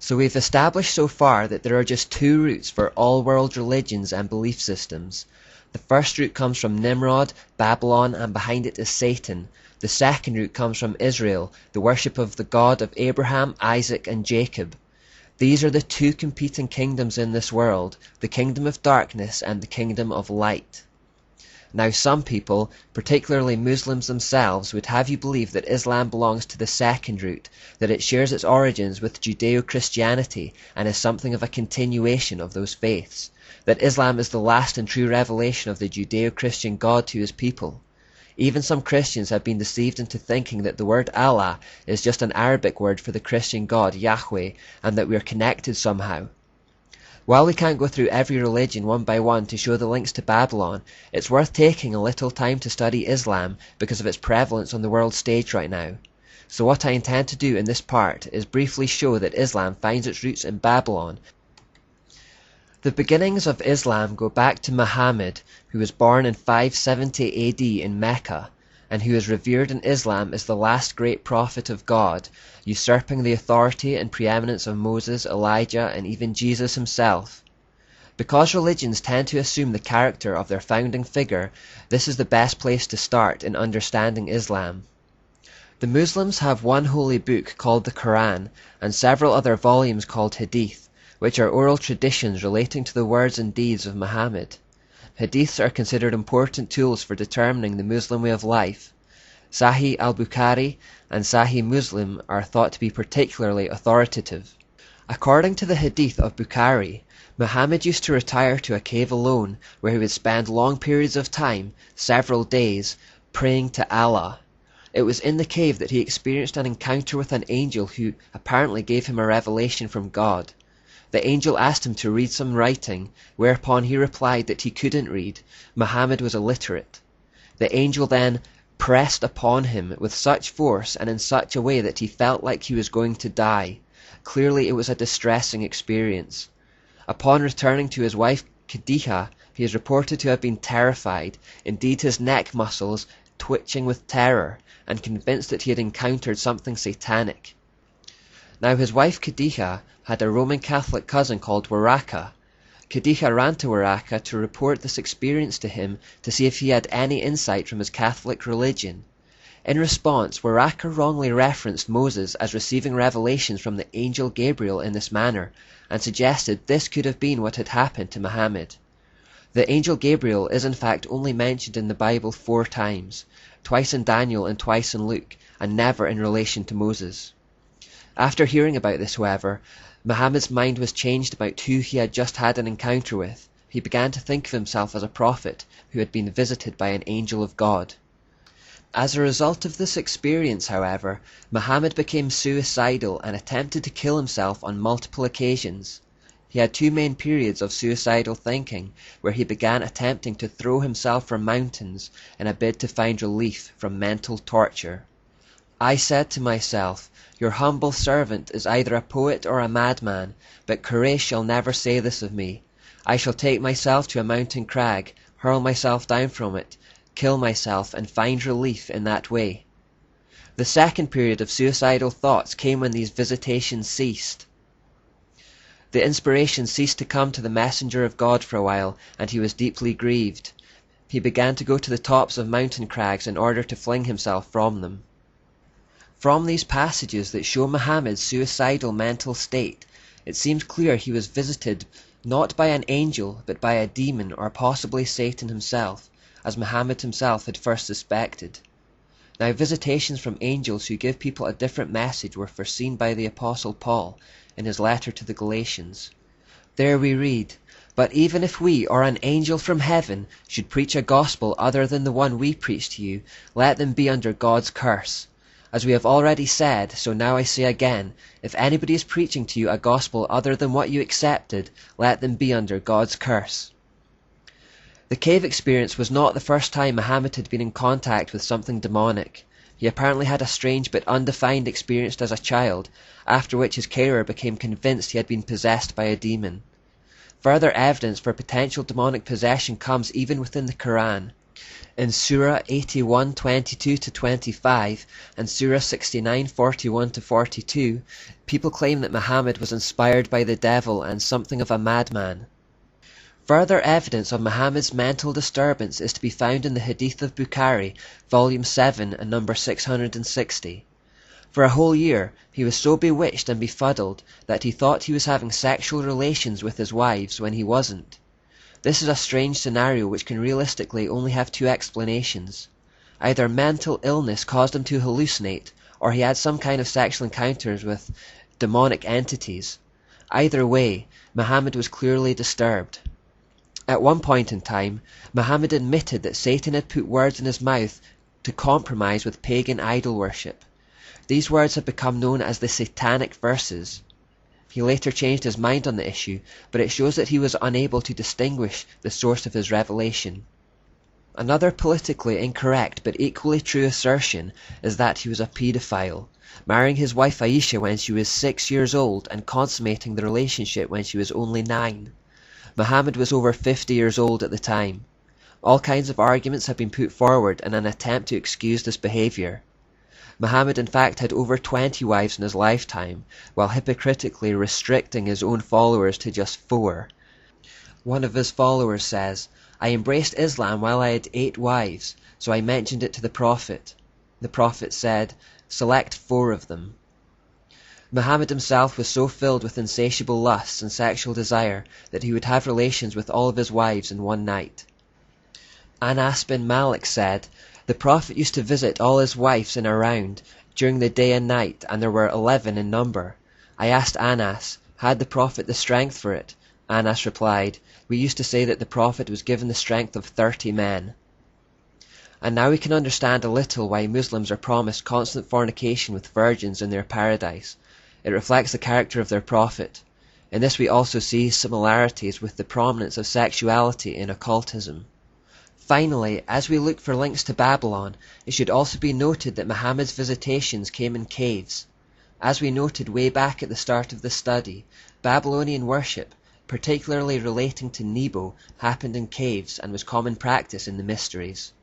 So we've established so far that there are just two routes for all world religions and belief systems. The first route comes from Nimrod, Babylon, and behind it is Satan. The second route comes from Israel, the worship of the God of Abraham, Isaac, and Jacob. These are the two competing kingdoms in this world, the kingdom of darkness and the kingdom of light. Now some people, particularly Muslims themselves, would have you believe that Islam belongs to the second route, that it shares its origins with Judeo-Christianity and is something of a continuation of those faiths, that Islam is the last and true revelation of the Judeo-Christian God to his people. Even some Christians have been deceived into thinking that the word Allah is just an Arabic word for the Christian God, Yahweh, and that we are connected somehow. While we can't go through every religion one by one to show the links to Babylon, it's worth taking a little time to study Islam because of its prevalence on the world stage right now. So what I intend to do in this part is briefly show that Islam finds its roots in Babylon. The beginnings of Islam go back to Muhammad, who was born in 570 AD in Mecca, and who is revered in Islam as the last great prophet of God, usurping the authority and preeminence of Moses, Elijah, and even Jesus himself. Because religions tend to assume the character of their founding figure, this is the best place to start in understanding Islam. The Muslims have one holy book called the Qur'an, and several other volumes called Hadith, which are oral traditions relating to the words and deeds of Muhammad. Hadiths are considered important tools for determining the Muslim way of life. Sahih al-Bukhari and Sahih Muslim are thought to be particularly authoritative. According to the Hadith of Bukhari, Muhammad used to retire to a cave alone, where he would spend long periods of time, several days, praying to Allah. It was in the cave that he experienced an encounter with an angel who apparently gave him a revelation from God. The angel asked him to read some writing, whereupon he replied that he couldn't read. Muhammad was illiterate. The angel then pressed upon him with such force and in such a way that he felt like he was going to die. Clearly it was a distressing experience. Upon returning to his wife Khadija, he is reported to have been terrified, indeed his neck muscles twitching with terror, and convinced that he had encountered something satanic. Now his wife Khadija had a Roman Catholic cousin called Waraka. Khadija ran to Waraka to report this experience to him to see if he had any insight from his Catholic religion. In response, Waraka wrongly referenced Moses as receiving revelations from the angel Gabriel in this manner, and suggested this could have been what had happened to Muhammad. The angel Gabriel is in fact only mentioned in the Bible 4 times, twice in Daniel and twice in Luke, and never in relation to Moses. After hearing about this, however, Muhammad's mind was changed about who he had just had an encounter with. He began to think of himself as a prophet who had been visited by an angel of God. As a result of this experience, however, Muhammad became suicidal and attempted to kill himself on multiple occasions. He had 2 main periods of suicidal thinking, where he began attempting to throw himself from mountains in a bid to find relief from mental torture. I said to myself, your humble servant is either a poet or a madman, but Quraysh shall never say this of me. I shall take myself to a mountain crag, hurl myself down from it, kill myself, and find relief in that way. The second period of suicidal thoughts came when these visitations ceased. The inspiration ceased to come to the messenger of God for a while, and he was deeply grieved. He began to go to the tops of mountain crags in order to fling himself from them. From these passages that show Muhammad's suicidal mental state, it seems clear he was visited not by an angel but by a demon or possibly Satan himself, as Muhammad himself had first suspected. Now visitations from angels who give people a different message were foreseen by the Apostle Paul in his letter to the Galatians. There we read, "But even if we or an angel from heaven should preach a gospel other than the one we preach to you, let them be under God's curse. As we have already said, so now I say again, if anybody is preaching to you a gospel other than what you accepted, let them be under God's curse." The cave experience was not the first time Muhammad had been in contact with something demonic. He apparently had a strange but undefined experience as a child, after which his carer became convinced he had been possessed by a demon. Further evidence for potential demonic possession comes even within the Qur'an. In Surah 81:22-25 and Surah 69:41-42, people claim that Muhammad was inspired by the devil and something of a madman. Further evidence of Muhammad's mental disturbance is to be found in the Hadith of Bukhari, volume 7 and number 660. For a whole year he was so bewitched and befuddled that he thought he was having sexual relations with his wives when he wasn't. This is a strange scenario which can realistically only have two explanations. Either mental illness caused him to hallucinate, or he had some kind of sexual encounters with demonic entities. Either way, Muhammad was clearly disturbed. At one point in time, Muhammad admitted that Satan had put words in his mouth to compromise with pagan idol worship. These words have become known as the Satanic Verses. He later changed his mind on the issue, but it shows that he was unable to distinguish the source of his revelation. Another politically incorrect but equally true assertion is that he was a paedophile, marrying his wife Aisha when she was 6 years old and consummating the relationship when she was only 9. Muhammad was over 50 years old at the time. All kinds of arguments have been put forward in an attempt to excuse this behavior. Muhammad in fact had over 20 wives in his lifetime, while hypocritically restricting his own followers to just 4. One of his followers says, "I embraced Islam while I had 8 wives, so I mentioned it to the Prophet. The Prophet said, 'Select 4 of them.'" Muhammad himself was so filled with insatiable lusts and sexual desire that he would have relations with all of his wives in one night. Anas bin Malik said, "The Prophet used to visit all his wives in a round during the day and night, and there were 11 in number. I asked Anas, had the Prophet the strength for it? Anas replied, we used to say that the Prophet was given the strength of 30 men. And now we can understand a little why Muslims are promised constant fornication with virgins in their paradise. It reflects the character of their Prophet. In this we also see similarities with the prominence of sexuality in occultism. Finally, as we look for links to Babylon, it should also be noted that Muhammad's visitations came in caves. As we noted way back at the start of this study, Babylonian worship, particularly relating to Nebo, happened in caves and was common practice in the mysteries.